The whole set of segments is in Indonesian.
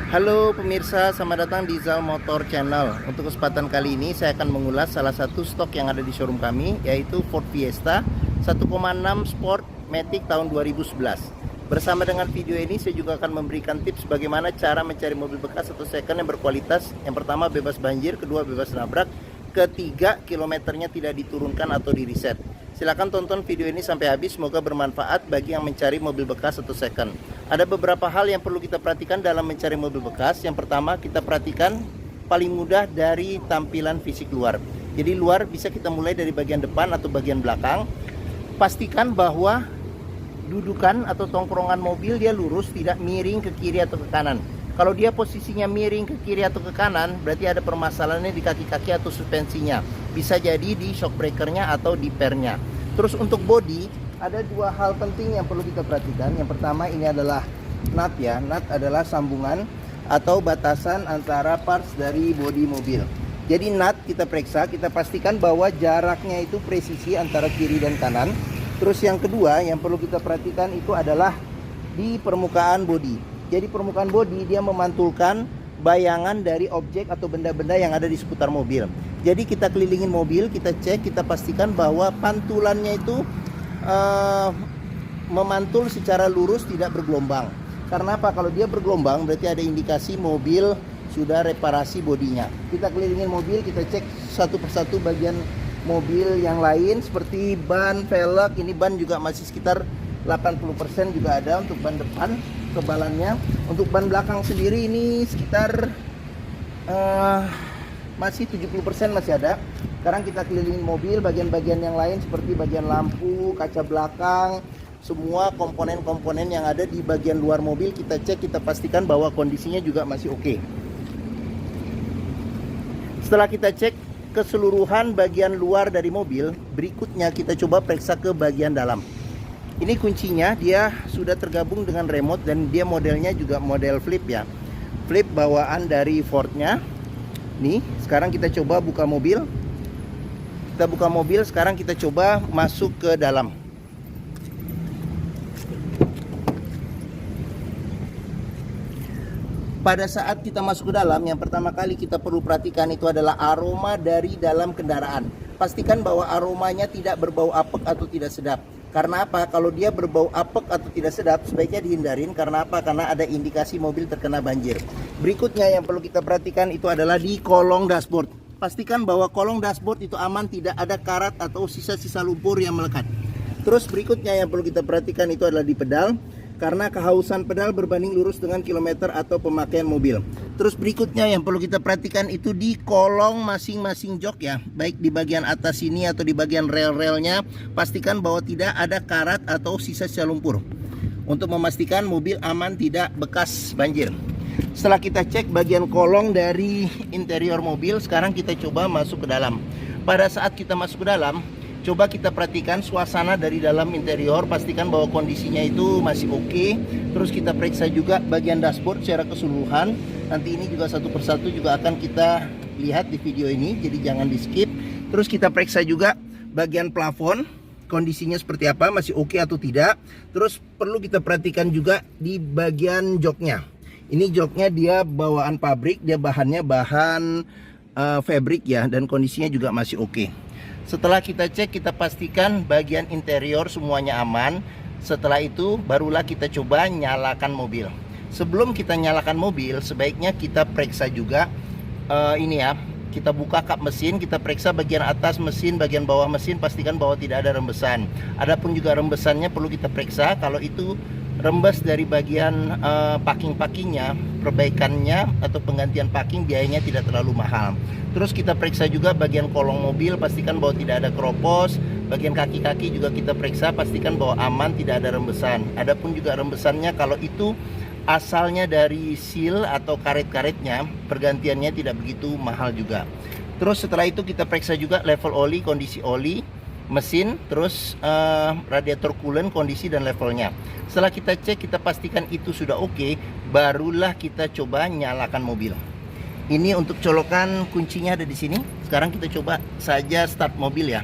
Halo pemirsa, selamat datang di Zal Motor Channel. Untuk kesempatan kali ini saya akan mengulas salah satu stok yang ada di showroom kami, yaitu Ford Fiesta 1,6 Sport Matic tahun 2011. Bersama dengan video ini saya juga akan memberikan tips bagaimana cara mencari mobil bekas atau second yang berkualitas. Yang pertama bebas banjir, kedua bebas nabrak, ketiga kilometernya tidak diturunkan atau di reset. Silahkan tonton video ini sampai habis, semoga bermanfaat bagi yang mencari mobil bekas atau second. Ada beberapa hal yang perlu kita perhatikan dalam mencari mobil bekas. Yang pertama, kita perhatikan paling mudah dari tampilan fisik luar. Jadi luar bisa kita mulai dari bagian depan atau bagian belakang. Pastikan bahwa dudukan atau tongkrongan mobil dia lurus, tidak miring ke kiri atau ke kanan. Kalau dia posisinya miring ke kiri atau ke kanan, berarti ada permasalahannya di kaki-kaki atau suspensinya. Bisa jadi di shock breakernya atau di pernya. Terus untuk bodi, ada dua hal penting yang perlu kita perhatikan. Yang pertama ini adalah nut ya. Nut adalah sambungan atau batasan antara parts dari bodi mobil. Jadi nut kita periksa, kita pastikan bahwa jaraknya itu presisi antara kiri dan kanan. Terus yang kedua yang perlu kita perhatikan itu adalah di permukaan bodi. Jadi permukaan bodi dia memantulkan bayangan dari objek atau benda-benda yang ada di seputar mobil. Jadi kita kelilingin mobil, kita cek, kita pastikan bahwa pantulannya itu memantul secara lurus, tidak bergelombang. Karena apa? Kalau dia bergelombang berarti ada indikasi mobil sudah reparasi bodinya. Kita kelilingin mobil, kita cek satu persatu bagian mobil yang lain seperti ban, velg. Ini ban juga masih sekitar 80% juga ada untuk ban depan kebalannya. Untuk ban belakang sendiri ini sekitar masih 70% masih ada. Sekarang kita kelilingin mobil, bagian-bagian yang lain seperti bagian lampu, kaca belakang, semua komponen-komponen yang ada di bagian luar mobil kita cek, kita pastikan bahwa kondisinya juga masih oke. Setelah kita cek keseluruhan bagian luar dari mobil, berikutnya kita coba periksa ke bagian dalam. Ini kuncinya, dia sudah tergabung dengan remote dan dia modelnya juga model flip ya. Flip bawaan dari Fordnya. Nih, sekarang kita coba buka mobil. Kita buka mobil, sekarang kita coba masuk ke dalam. Pada saat kita masuk ke dalam, yang pertama kali kita perlu perhatikan itu adalah aroma dari dalam kendaraan. Pastikan bahwa aromanya tidak berbau apek atau tidak sedap. Karena apa? Kalau dia berbau apek atau tidak sedap, sebaiknya dihindarin. Karena apa? Karena ada indikasi mobil terkena banjir. Berikutnya yang perlu kita perhatikan itu adalah di kolong dashboard. Pastikan bahwa kolong dashboard itu aman, tidak ada karat atau sisa-sisa lumpur yang melekat. Terus berikutnya yang perlu kita perhatikan itu adalah di pedal. Karena kehausan pedal berbanding lurus dengan kilometer atau pemakaian mobil. Terus berikutnya yang perlu kita perhatikan itu di kolong masing-masing jok ya. Baik di bagian atas sini atau di bagian rel-relnya. Pastikan bahwa tidak ada karat atau sisa-sisa lumpur. Untuk memastikan mobil aman, tidak bekas banjir. Setelah kita cek bagian kolong dari interior mobil, sekarang kita coba masuk ke dalam. Pada saat kita masuk ke dalam, coba kita perhatikan suasana dari dalam interior, pastikan bahwa kondisinya itu masih oke. Terus kita periksa juga bagian dashboard secara keseluruhan. Nanti ini juga satu persatu juga akan kita lihat di video ini, jadi jangan di skip. Terus kita periksa juga bagian plafon, kondisinya seperti apa, masih oke atau tidak. Terus perlu kita perhatikan juga di bagian joknya. Ini joknya dia bawaan pabrik, dia bahannya bahan fabric ya, dan kondisinya juga masih oke. Setelah kita cek, kita pastikan bagian interior semuanya aman. Setelah itu barulah kita coba nyalakan mobil. Sebelum kita nyalakan mobil, sebaiknya kita periksa juga ini ya. Kita buka kap mesin, kita periksa bagian atas mesin, bagian bawah mesin, pastikan bahwa tidak ada rembesan. Adapun juga rembesannya perlu kita periksa. Kalau itu rembes dari bagian packing-packingnya, perbaikannya atau penggantian packing biayanya tidak terlalu mahal. Terus kita periksa juga bagian kolong mobil, pastikan bahwa tidak ada keropos. Bagian kaki-kaki juga kita periksa, pastikan bahwa aman, tidak ada rembesan. Adapun juga rembesannya kalau itu asalnya dari seal atau karet-karetnya, pergantiannya tidak begitu mahal juga. Terus setelah itu kita periksa juga level oli, kondisi oli, mesin, terus radiator coolant, kondisi dan levelnya. Setelah kita cek, kita pastikan itu sudah oke, barulah kita coba nyalakan mobil. Ini untuk colokan kuncinya ada di sini. Sekarang kita coba saja start mobil ya.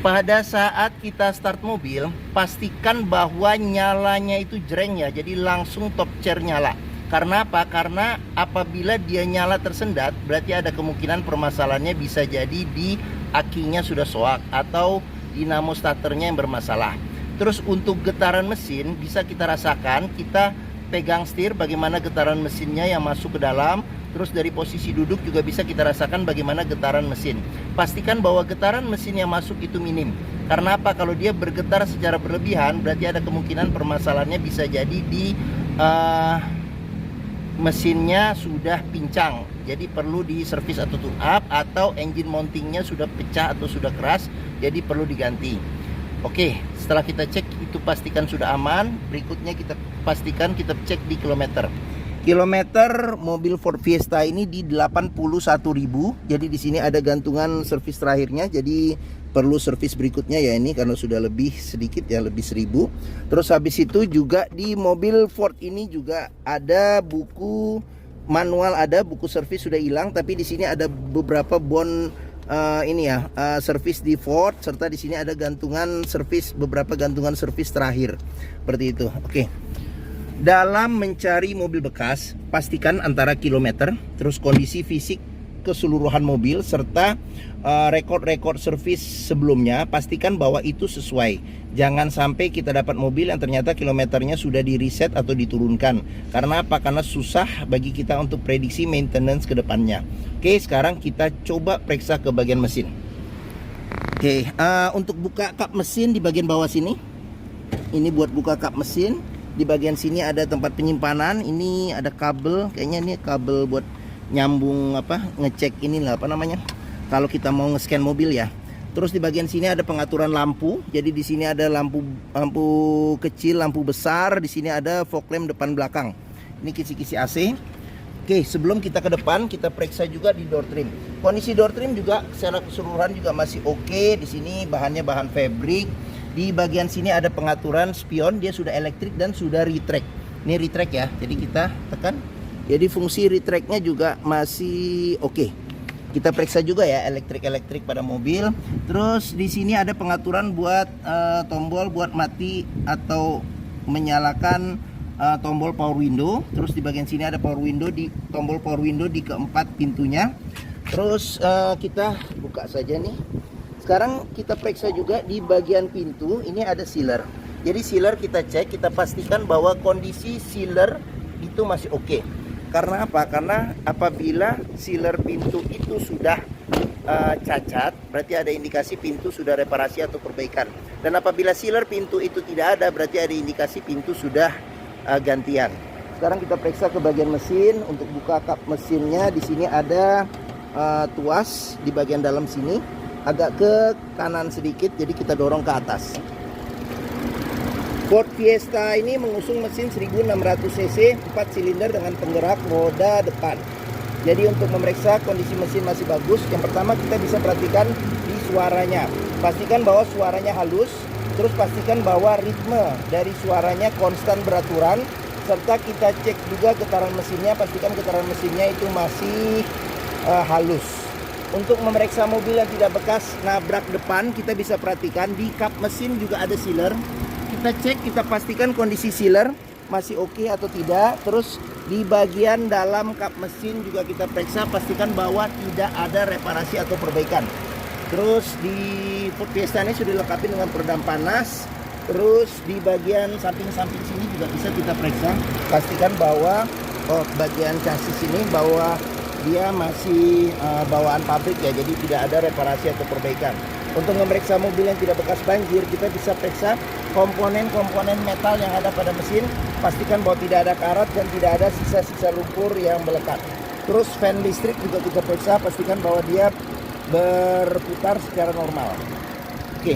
pada saat kita start mobil, pastikan bahwa nyalanya itu jreng ya, jadi langsung top chair nyala. Karena apa? Karena apabila dia nyala tersendat, berarti ada kemungkinan permasalahannya bisa jadi di akinya sudah soak atau dinamo starternya yang bermasalah. Terus untuk getaran mesin bisa kita rasakan, kita pegang setir bagaimana getaran mesinnya yang masuk ke dalam. Terus dari posisi duduk juga bisa kita rasakan bagaimana getaran mesin. Pastikan bahwa getaran mesin yang masuk itu minim. Karena apa? Kalau dia bergetar secara berlebihan, berarti ada kemungkinan permasalahannya bisa jadi di mesinnya sudah pincang. Jadi perlu di servis atau tune up, atau engine mountingnya sudah pecah atau sudah keras, jadi perlu diganti. Oke, setelah kita cek itu pastikan sudah aman. Berikutnya kita pastikan kita cek di kilometer. Kilometer mobil Ford Fiesta ini di 81.000. Jadi di sini ada gantungan servis terakhirnya. Jadi perlu servis berikutnya ya ini karena sudah lebih sedikit ya, lebih 1.000. Terus habis itu juga di mobil Ford ini juga ada buku manual, ada buku servis sudah hilang, tapi di sini ada beberapa bon servis di Ford, serta di sini ada gantungan servis, beberapa gantungan servis terakhir seperti itu. Oke. Dalam mencari mobil bekas, pastikan antara kilometer, terus kondisi fisik keseluruhan mobil, serta rekod-rekod servis sebelumnya, pastikan bahwa itu sesuai. Jangan sampai kita dapat mobil yang ternyata kilometernya sudah di reset atau diturunkan. Karena apa? Karena susah bagi kita untuk prediksi maintenance ke depannya. Oke, sekarang kita coba periksa ke bagian mesin. Oke, untuk buka kap mesin di bagian bawah sini, ini buat buka kap mesin. Di bagian sini ada tempat penyimpanan. Ini ada kabel, kayaknya ini kabel buat nyambung ngecek inilah apa namanya, kalau kita mau nge-scan mobil ya. Terus di bagian sini ada pengaturan lampu. Jadi di sini ada lampu kecil, lampu besar. Di sini ada fog lamp depan belakang. Ini kisi-kisi AC. Oke, sebelum kita ke depan, kita periksa juga di door trim. Kondisi door trim juga secara keseluruhan juga masih oke. Di sini bahannya bahan fabric. Di bagian sini ada pengaturan spion, dia sudah elektrik dan sudah retract. Ini retract ya, jadi kita tekan. Jadi fungsi retractnya juga masih oke. Kita periksa juga ya elektrik pada mobil. Terus di sini ada pengaturan buat tombol buat mati atau menyalakan tombol power window. Terus di bagian sini ada power window, di tombol power window di keempat pintunya. Terus kita buka saja nih. Sekarang kita periksa juga di bagian pintu, ini ada sealer. Jadi sealer kita cek, kita pastikan bahwa kondisi sealer itu masih oke. Karena apa? Karena apabila sealer pintu itu sudah cacat, berarti ada indikasi pintu sudah reparasi atau perbaikan. Dan apabila sealer pintu itu tidak ada, berarti ada indikasi pintu sudah gantian. Sekarang kita periksa ke bagian mesin. Untuk buka kap mesinnya, di sini ada tuas di bagian dalam sini. Agak ke kanan sedikit, jadi kita dorong ke atas. Ford Fiesta ini mengusung mesin 1600 cc 4 silinder dengan penggerak roda depan. Jadi untuk memeriksa kondisi mesin masih bagus, yang pertama kita bisa perhatikan di suaranya. Pastikan bahwa suaranya halus, terus pastikan bahwa ritme dari suaranya konstan beraturan, serta kita cek juga getaran mesinnya, pastikan getaran mesinnya itu masih halus. Untuk memeriksa mobil yang tidak bekas nabrak depan, kita bisa perhatikan di kap mesin juga ada sealer. Kita cek, kita pastikan kondisi sealer masih oke atau tidak. Terus di bagian dalam kap mesin juga kita periksa, pastikan bahwa tidak ada reparasi atau perbaikan. Terus di Ford Fiesta ini sudah dilengkapi dengan peredam panas. Terus di bagian samping-samping sini juga bisa kita periksa, pastikan bahwa bagian chassis ini bahwa dia masih bawaan pabrik ya, jadi tidak ada reparasi atau perbaikan. Untuk memeriksa mobil yang tidak bekas banjir, kita bisa periksa komponen-komponen metal yang ada pada mesin. Pastikan bahwa tidak ada karat dan tidak ada sisa-sisa lumpur yang melekat. Terus fan listrik juga kita periksa, pastikan bahwa dia berputar secara normal. Oke.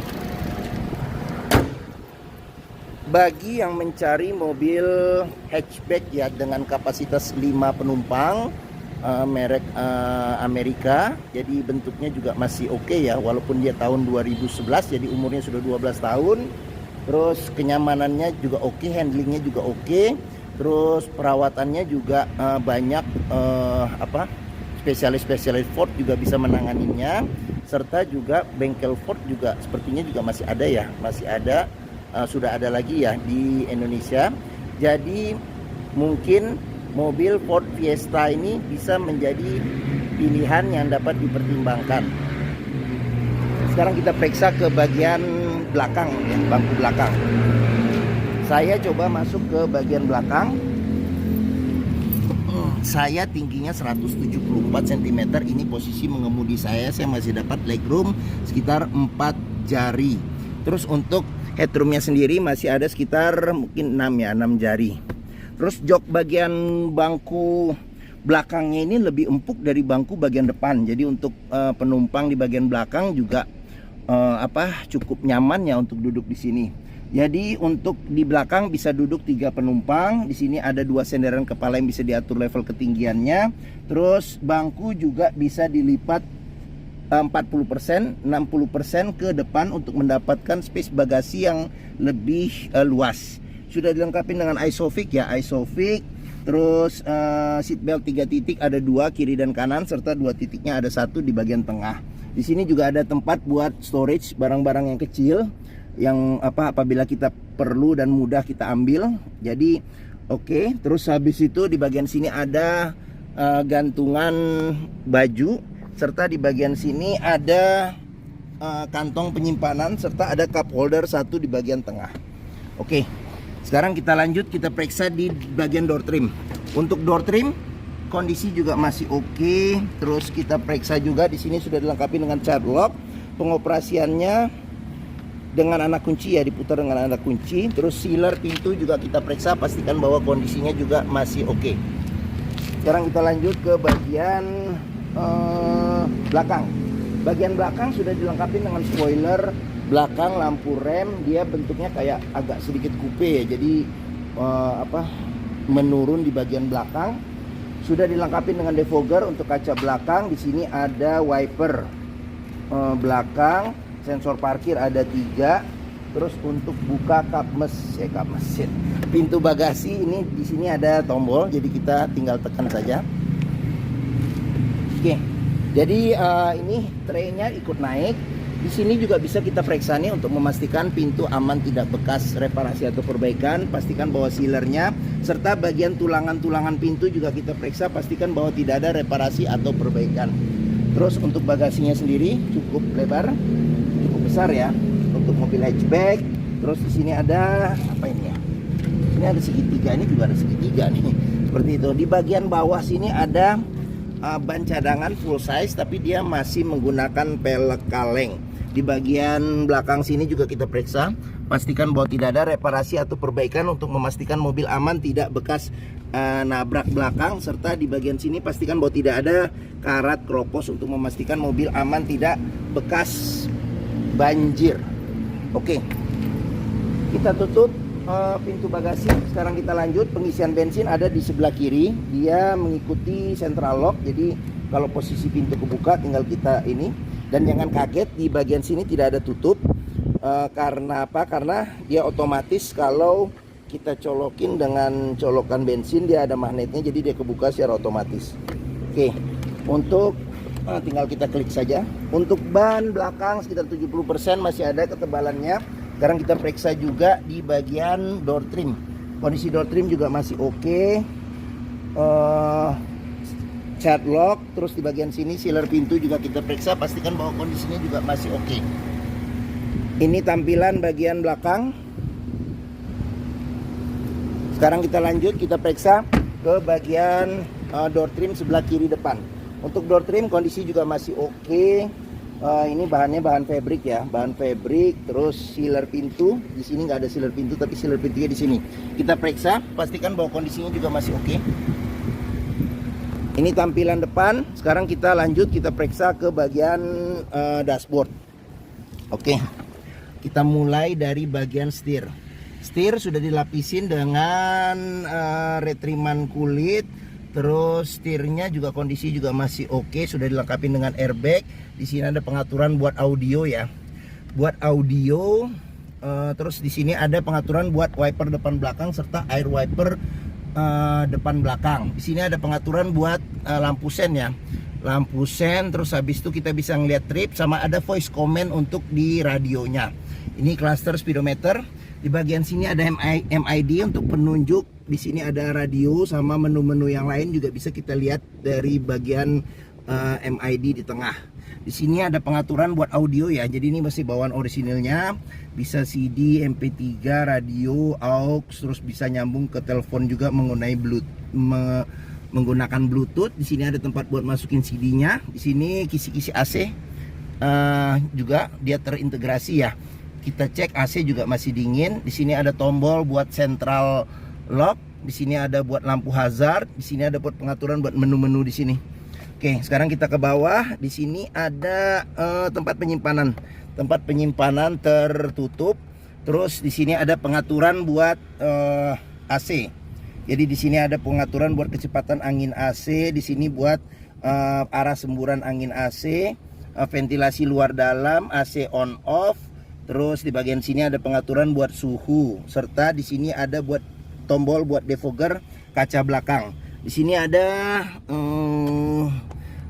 Bagi yang mencari mobil hatchback ya dengan kapasitas 5 penumpang, merek Amerika, jadi bentuknya juga masih oke ya, walaupun dia tahun 2011, jadi umurnya sudah 12 tahun. Terus kenyamanannya juga oke, handlingnya juga oke. Terus perawatannya juga banyak spesialis Ford juga bisa menanganinya. serta juga bengkel Ford juga sepertinya juga masih ada ya, masih ada, sudah ada lagi ya di Indonesia. Jadi mungkin mobil Ford Fiesta ini bisa menjadi pilihan yang dapat dipertimbangkan. Sekarang kita periksa ke bagian belakang ya, bangku belakang. Saya coba masuk ke bagian belakang. Saya tingginya 174 cm. Ini posisi mengemudi saya masih dapat legroom sekitar 4 jari. Terus untuk headroomnya sendiri masih ada sekitar mungkin 6 jari. Terus jok bagian bangku belakangnya ini lebih empuk dari bangku bagian depan. Jadi untuk penumpang di bagian belakang juga cukup nyaman ya untuk duduk di sini. Jadi untuk di belakang bisa duduk 3 penumpang. Di sini ada 2 senderan kepala yang bisa diatur level ketinggiannya. Terus bangku juga bisa dilipat 40%, 60% ke depan untuk mendapatkan space bagasi yang lebih luas. Sudah dilengkapi dengan Isofix ya, Isofix. Terus seatbelt 3 titik, ada 2 kiri dan kanan, serta 2 titiknya ada 1 di bagian tengah. Di sini juga ada tempat buat storage barang-barang yang kecil yang apabila kita perlu dan mudah kita ambil. Jadi oke. Terus habis itu di bagian sini ada gantungan baju, serta di bagian sini ada kantong penyimpanan, serta ada cup holder 1 di bagian tengah. Oke. Sekarang kita lanjut, kita periksa di bagian door trim. Untuk door trim kondisi juga masih oke. Terus kita periksa juga di sini sudah dilengkapi dengan child lock. Pengoperasiannya dengan anak kunci ya, diputar dengan anak kunci. Terus sealer pintu juga kita periksa, pastikan bahwa kondisinya juga masih oke. Sekarang kita lanjut ke bagian belakang. Bagian belakang sudah dilengkapi dengan spoiler belakang, lampu rem. Dia bentuknya kayak agak sedikit coupe ya, jadi menurun di bagian belakang. Sudah dilengkapi dengan defogger untuk kaca belakang. Di sini ada wiper belakang, sensor parkir ada 3. Terus untuk buka kap mesin, pintu bagasi ini di sini ada tombol, jadi kita tinggal tekan saja. Oke. Jadi ini traynya ikut naik. Di sini juga bisa kita periksa nih untuk memastikan pintu aman, tidak bekas reparasi atau perbaikan. Pastikan bahwa sealernya serta bagian tulangan-tulangan pintu juga kita periksa, pastikan bahwa tidak ada reparasi atau perbaikan. Terus untuk bagasinya sendiri cukup lebar, cukup besar ya untuk mobil hatchback. Terus di sini ada apa ini ya? Ini ada segitiga, ini juga ada segitiga nih. Seperti itu. Di bagian bawah sini ada ban cadangan full size, tapi dia masih menggunakan pelek kaleng. Di bagian belakang sini juga kita periksa, pastikan bahwa tidak ada reparasi atau perbaikan untuk memastikan mobil aman, tidak bekas nabrak belakang. Serta di bagian sini pastikan bahwa tidak ada karat keropos untuk memastikan mobil aman, tidak bekas banjir. Oke, kita tutup pintu bagasi. Sekarang kita lanjut, pengisian bensin ada di sebelah kiri. Dia mengikuti central lock, jadi kalau posisi pintu kebuka tinggal kita ini. Dan jangan kaget, di bagian sini tidak ada tutup. Karena apa? Karena dia otomatis kalau kita colokin dengan colokan bensin, dia ada magnetnya, jadi dia kebuka secara otomatis. Oke, untuk tinggal kita klik saja. Untuk ban belakang sekitar 70% masih ada ketebalannya. Sekarang kita periksa juga di bagian door trim. Kondisi door trim juga masih oke. Child lock. Terus di bagian sini sealer pintu juga kita periksa, pastikan bahwa kondisinya juga masih oke. Ini tampilan bagian belakang. Sekarang kita lanjut, kita periksa ke bagian door trim sebelah kiri depan. Untuk door trim kondisi juga masih oke. Ini bahannya bahan fabric ya, bahan fabric. Terus sealer pintu, di sini nggak ada sealer pintu, tapi sealer pintunya di sini. Kita periksa, pastikan bahwa kondisinya juga masih oke. Ini tampilan depan. Sekarang kita lanjut, kita periksa ke bagian dashboard. Oke, kita mulai dari bagian setir. Setir sudah dilapisin dengan retriman kulit. Terus setirnya juga kondisi juga masih oke, sudah dilengkapi dengan airbag. Di sini ada pengaturan buat audio ya, buat audio. Terus di sini ada pengaturan buat wiper depan belakang serta air wiper depan belakang. Di sini ada pengaturan buat lampu sen ya. lampu sen, terus habis itu kita bisa ngeliat trip, sama ada voice command untuk di radionya. Ini cluster speedometer. Di bagian sini ada MID untuk penunjuk. Di sini ada radio sama menu-menu yang lain juga bisa kita lihat dari bagian MID di tengah. Di sini ada pengaturan buat audio ya. Jadi ini masih bawaan orisinilnya. Bisa CD, MP3, radio, aux, terus bisa nyambung ke telepon juga menggunakan Bluetooth. Di sini ada tempat buat masukin CD-nya. Di sini kisi-kisi AC juga dia terintegrasi ya. Kita cek AC juga masih dingin. Di sini ada tombol buat central lock. Di sini ada buat lampu hazard. Di sini ada buat pengaturan buat menu-menu di sini. Oke, sekarang kita ke bawah. Di sini ada tempat penyimpanan. Tempat penyimpanan tertutup. Terus di sini ada pengaturan buat AC. Jadi di sini ada pengaturan buat kecepatan angin AC. Di sini buat arah semburan angin AC, ventilasi luar dalam, AC on off. Terus di bagian sini ada pengaturan buat suhu, serta di sini ada buat tombol buat defogger kaca belakang. Di sini ada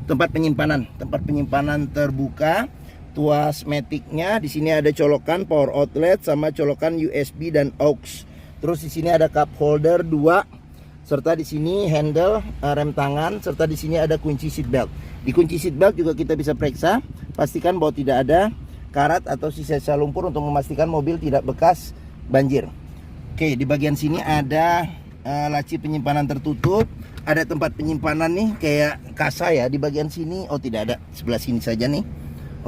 tempat penyimpanan terbuka, tuas maticnya. Di sini ada colokan power outlet sama colokan USB dan aux. Terus di sini ada cup holder 2, serta di sini handle rem tangan, serta di sini ada kunci seat belt. Di kunci seat belt juga kita bisa periksa, pastikan bahwa tidak ada karat atau sisa-sisa lumpur untuk memastikan mobil tidak bekas banjir. Oke, di bagian sini ada laci penyimpanan tertutup, ada tempat penyimpanan nih kayak kasa ya di bagian sini. Oh, tidak ada, sebelah sini saja nih.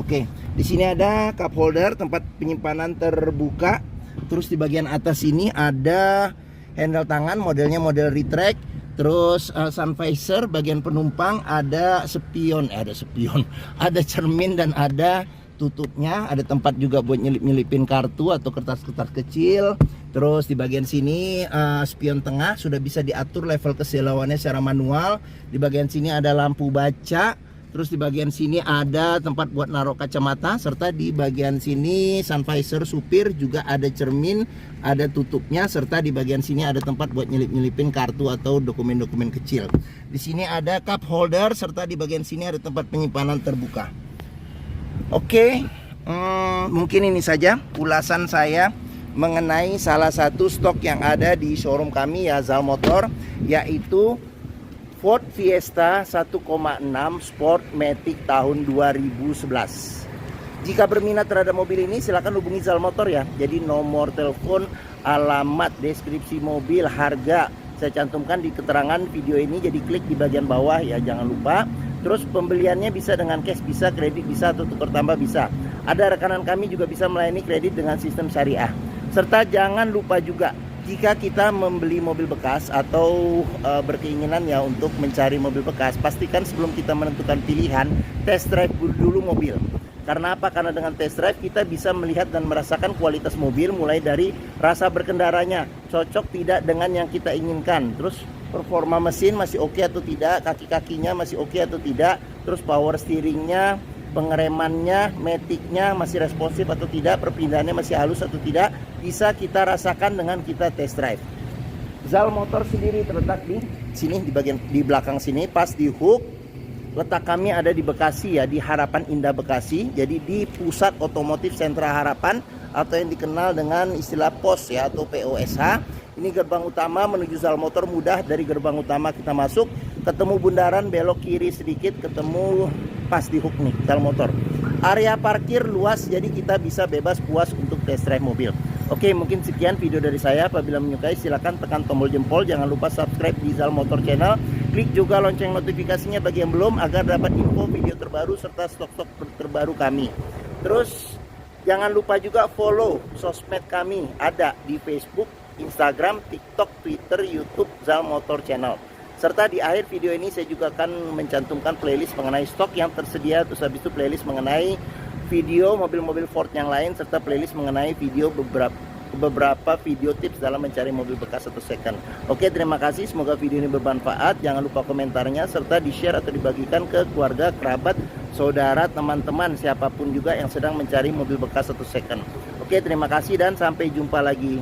Oke, di sini ada cup holder, tempat penyimpanan terbuka. Terus di bagian atas ini ada handle tangan, modelnya model retract. Terus sun visor, bagian penumpang ada spion, ada cermin dan ada tutupnya. Ada tempat juga buat nyelip-nyelipin kartu atau kertas-kertas kecil. Terus di bagian sini spion tengah sudah bisa diatur level kesilauannya secara manual. Di bagian sini ada lampu baca. Terus di bagian sini ada tempat buat naruh kacamata, serta di bagian sini sun visor supir juga ada cermin, ada tutupnya, serta di bagian sini ada tempat buat nyelip-nyelipin kartu atau dokumen-dokumen kecil. Di sini ada cup holder, serta di bagian sini ada tempat penyimpanan terbuka. Oke, mungkin ini saja ulasan saya mengenai salah satu stok yang ada di showroom kami ya, Zal Motor, yaitu Ford Fiesta 1,6 Sport Matic tahun 2011. Jika berminat terhadap mobil ini silahkan hubungi Zal Motor ya. Jadi nomor telepon, alamat, deskripsi mobil, harga saya cantumkan di keterangan video ini. Jadi klik di bagian bawah ya, jangan lupa. Terus pembeliannya bisa dengan cash, bisa kredit, bisa atau tukar tambah bisa. Ada rekanan kami juga bisa melayani kredit dengan sistem syariah. Serta jangan lupa juga, jika kita membeli mobil bekas atau berkeinginan ya untuk mencari mobil bekas, pastikan sebelum kita menentukan pilihan, test drive dulu mobil. Karena apa? Karena dengan test drive kita bisa melihat dan merasakan kualitas mobil, mulai dari rasa berkendaranya, cocok tidak dengan yang kita inginkan. Terus performa mesin masih oke atau tidak, kaki-kakinya masih oke atau tidak, terus power steeringnya, pengeremannya, maticnya masih responsif atau tidak, perpindahannya masih halus atau tidak, bisa kita rasakan dengan kita test drive. Zal Motor sendiri terletak di sini, di bagian di belakang sini, pas di hook. Letak kami ada di Bekasi ya, di Harapan Indah Bekasi. Jadi di Pusat Otomotif Sentra Harapan, atau yang dikenal dengan istilah POS ya, atau POSH. Ini gerbang utama menuju Zal Motor, mudah. Dari gerbang utama kita masuk, ketemu bundaran, belok kiri sedikit, ketemu pas di hook nih Zal Motor. Area parkir luas, jadi kita bisa bebas puas untuk test drive mobil. Oke, mungkin sekian video dari saya. Apabila menyukai silahkan tekan tombol jempol. Jangan lupa subscribe di Zal Motor Channel. Klik juga lonceng notifikasinya bagi yang belum, agar dapat info video terbaru serta stok-stok terbaru kami. Terus jangan lupa juga follow sosmed kami, ada di Facebook, Instagram, TikTok, Twitter, YouTube, Zal Motor Channel. Serta di akhir video ini saya juga akan mencantumkan playlist mengenai stok yang tersedia. Terus habis itu playlist mengenai video mobil-mobil Ford yang lain, serta playlist mengenai video beberapa video tips dalam mencari mobil bekas atau second. Oke, terima kasih, semoga video ini bermanfaat. Jangan lupa komentarnya, serta di share atau dibagikan ke keluarga, kerabat, saudara, teman-teman, siapapun juga yang sedang mencari mobil bekas atau second. Oke, terima kasih dan sampai jumpa lagi.